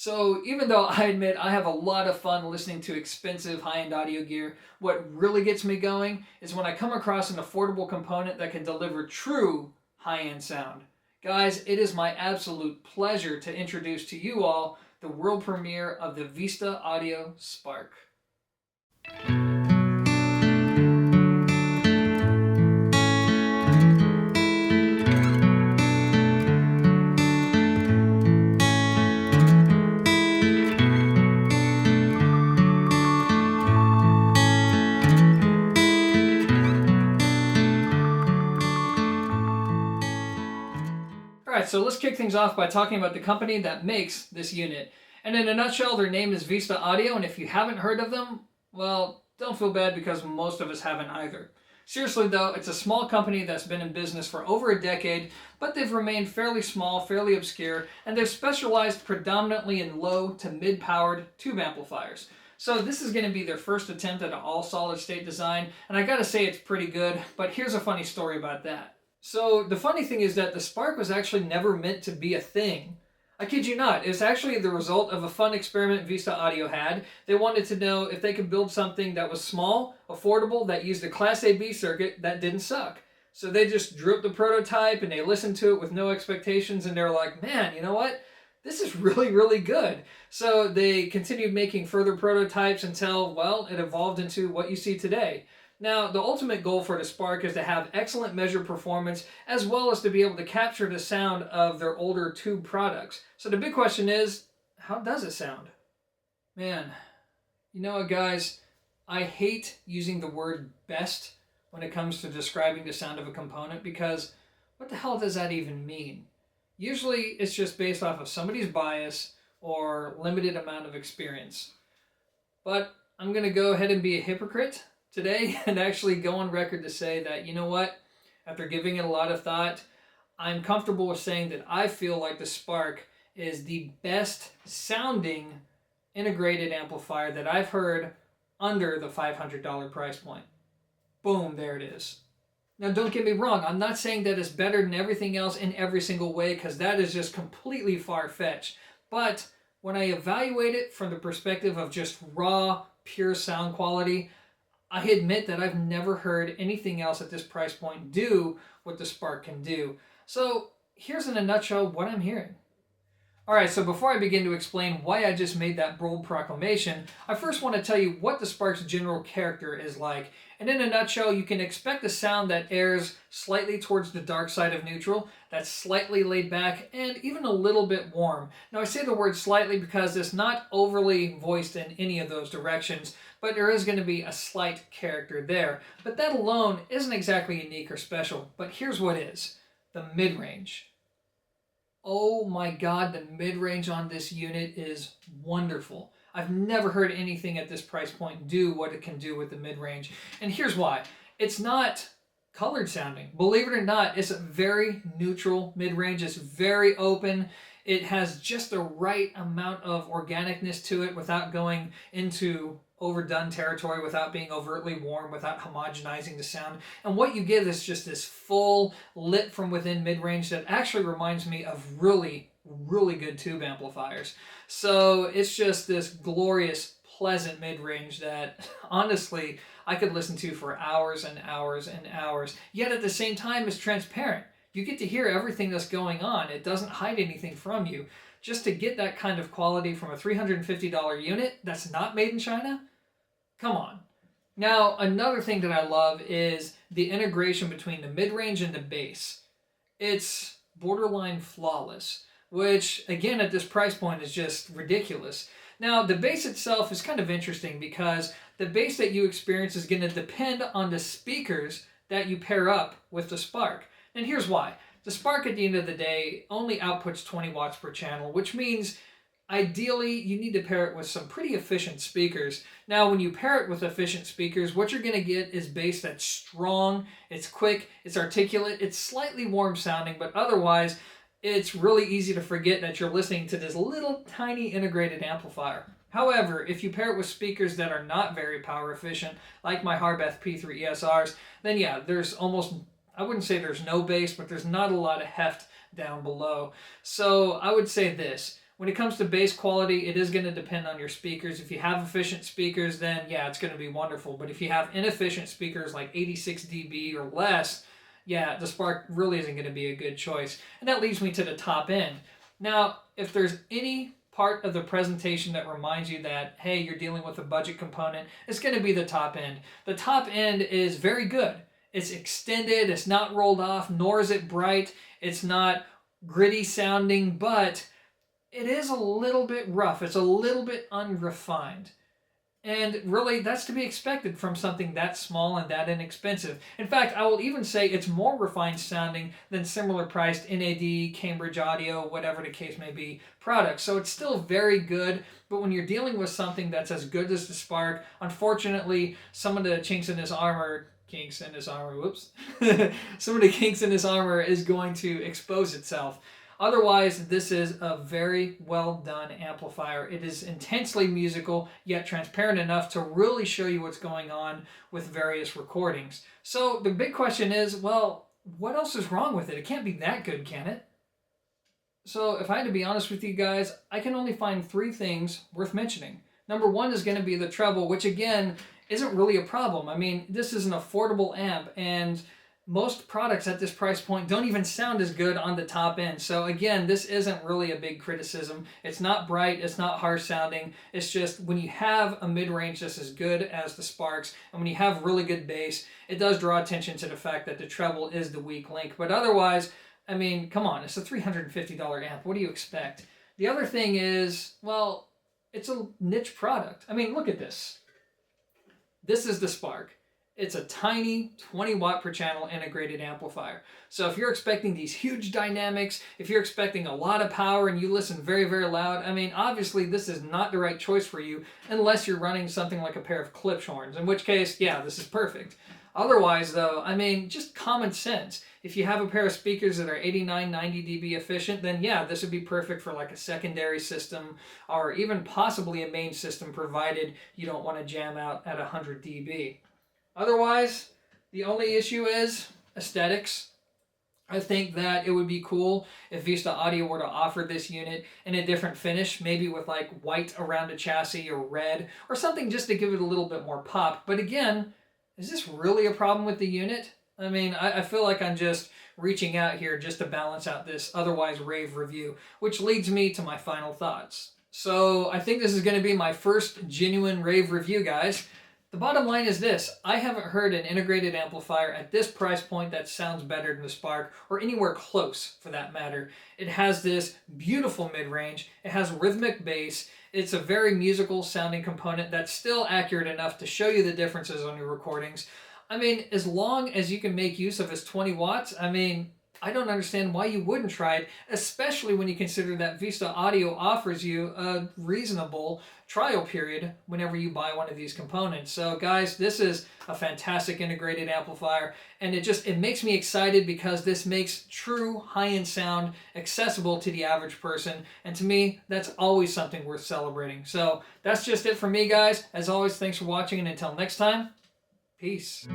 So even though I admit I have a lot of fun listening to expensive high-end audio gear, what really gets me going is when I come across an affordable component that can deliver true high-end sound. Guys, it is my absolute pleasure to introduce to you all the world premiere of the Vista Audio Spark. Alright, so let's kick things off by talking about the company that makes this unit. And in a nutshell, their name is Vista Audio, and if you haven't heard of them, well, don't feel bad because most of us haven't either. Seriously though, it's a small company that's been in business for over a decade, but they've remained fairly small, fairly obscure, and they've specialized predominantly in low to mid-powered tube amplifiers. So this is going to be their first attempt at an all-solid-state design, and I gotta say it's pretty good, but here's a funny story about that. So the funny thing is that the Spark was actually never meant to be a thing. I kid you not, it's actually the result of a fun experiment Vista Audio had. They wanted to know if they could build something that was small, affordable, that used a Class A/B circuit that didn't suck. So they just drew up the prototype and they listened to it with no expectations and they're like, man, you know what? This is really, really good. So they continued making further prototypes until, well, it evolved into what you see today. Now, the ultimate goal for the Spark is to have excellent measured performance as well as to be able to capture the sound of their older tube products. So the big question is, how does it sound? Man, you know what, guys? I hate using the word best when it comes to describing the sound of a component because what the hell does that even mean? Usually it's just based off of somebody's bias or limited amount of experience. But I'm going to go ahead and be a hypocrite today and actually go on record to say that, you know what, after giving it a lot of thought, I'm comfortable with saying that I feel like the Spark is the best sounding integrated amplifier that I've heard under the $500 price point. Boom, there it is. Now don't get me wrong, I'm not saying that it's better than everything else in every single way because that is just completely far-fetched. But when I evaluate it from the perspective of just raw, pure sound quality, I admit that I've never heard anything else at this price point do what the Spark can do. So here's in a nutshell what I'm hearing. Alright, so before I begin to explain why I just made that bold proclamation, I first want to tell you what the Spark's general character is like. And in a nutshell, you can expect a sound that airs slightly towards the dark side of neutral, that's slightly laid back, and even a little bit warm. Now I say the word slightly because it's not overly voiced in any of those directions, but there is going to be a slight character there. But that alone isn't exactly unique or special, but here's what is. The mid-range. Oh my god, the mid-range on this unit is wonderful. I've never heard anything at this price point do what it can do with the mid-range. And here's why. It's not colored sounding. Believe it or not, it's a very neutral mid-range. It's very open. It has just the right amount of organicness to it without going into overdone territory, without being overtly warm, without homogenizing the sound. And what you get is just this full, lit from within mid-range that actually reminds me of really, really good tube amplifiers. So it's just this glorious, pleasant mid-range that, honestly, I could listen to for hours and hours and hours. Yet at the same time, it's transparent. You get to hear everything that's going on. It doesn't hide anything from you. Just to get that kind of quality from a $350 unit that's not made in China? Come on. Now, another thing that I love is the integration between the mid-range and the bass. It's borderline flawless, which, again, at this price point is just ridiculous. Now, the bass itself is kind of interesting because the bass that you experience is going to depend on the speakers that you pair up with the Spark. And here's why. The Spark, at the end of the day, only outputs 20 watts per channel, which means ideally you need to pair it with some pretty efficient speakers. Now, when you pair it with efficient speakers, what you're going to get is bass that's strong, it's quick, it's articulate, it's slightly warm sounding, but otherwise it's really easy to forget that you're listening to this little tiny integrated amplifier. However, if you pair it with speakers that are not very power efficient, like my Harbeth P3 ESRs, then yeah, there's almost, I wouldn't say there's no bass, but there's not a lot of heft down below. So I would say this. When it comes to bass quality, it is going to depend on your speakers. If you have efficient speakers, then yeah, it's going to be wonderful. But if you have inefficient speakers like 86 dB or less, yeah, the Spark really isn't going to be a good choice. And that leads me to the top end. Now, if there's any part of the presentation that reminds you that, hey, you're dealing with a budget component, it's going to be the top end. The top end is very good. It's extended, it's not rolled off, nor is it bright. It's not gritty sounding, but it is a little bit rough. It's a little bit unrefined. And really, that's to be expected from something that small and that inexpensive. In fact, I will even say it's more refined sounding than similar priced NAD, Cambridge Audio, whatever the case may be, products. So it's still very good, but when you're dealing with something that's as good as the Spark, unfortunately, some of the kinks in his armor is going to expose itself. Otherwise, this is a very well done amplifier. It is intensely musical, yet transparent enough to really show you what's going on with various recordings. So the big question is, well, what else is wrong with it? It can't be that good, can it? So if I had to be honest with you guys, I can only find 3 things worth mentioning. Number 1 is going to be the treble, which again, isn't really a problem. I mean, this is an affordable amp, and most products at this price point don't even sound as good on the top end. So again, this isn't really a big criticism. It's not bright, it's not harsh sounding. It's just when you have a mid-range that's as good as the Sparks, and when you have really good bass, it does draw attention to the fact that the treble is the weak link. But otherwise, I mean, come on, it's a $350 amp. What do you expect? The other thing is, well, it's a niche product. I mean, look at this. This is the Spark. It's a tiny 20 watt per channel integrated amplifier. So if you're expecting these huge dynamics, if you're expecting a lot of power and you listen very, very loud, I mean, obviously this is not the right choice for you unless you're running something like a pair of Klipschorns, in which case, yeah, this is perfect. Otherwise though, I mean, just common sense. If you have a pair of speakers that are 89, 90 dB efficient, then yeah, this would be perfect for like a secondary system or even possibly a main system, provided you don't want to jam out at 100 dB. Otherwise, the only issue is aesthetics. I think that it would be cool if Vista Audio were to offer this unit in a different finish, maybe with like white around the chassis or red or something just to give it a little bit more pop. But again, is this really a problem with the unit? I mean, I feel like I'm just reaching out here just to balance out this otherwise rave review, which leads me to my final thoughts. So I think this is going to be my first genuine rave review, guys. The bottom line is this: I haven't heard an integrated amplifier at this price point that sounds better than the Spark, or anywhere close for that matter. It has this beautiful mid-range, it has rhythmic bass, it's a very musical sounding component that's still accurate enough to show you the differences on your recordings. I mean, as long as you can make use of its 20 watts, I mean, I don't understand why you wouldn't try it, especially when you consider that Vista Audio offers you a reasonable trial period whenever you buy one of these components. So guys, this is a fantastic integrated amplifier, and it makes me excited because this makes true high-end sound accessible to the average person, and to me, that's always something worth celebrating. So that's just it for me, guys. As always, thanks for watching, and until next time, peace.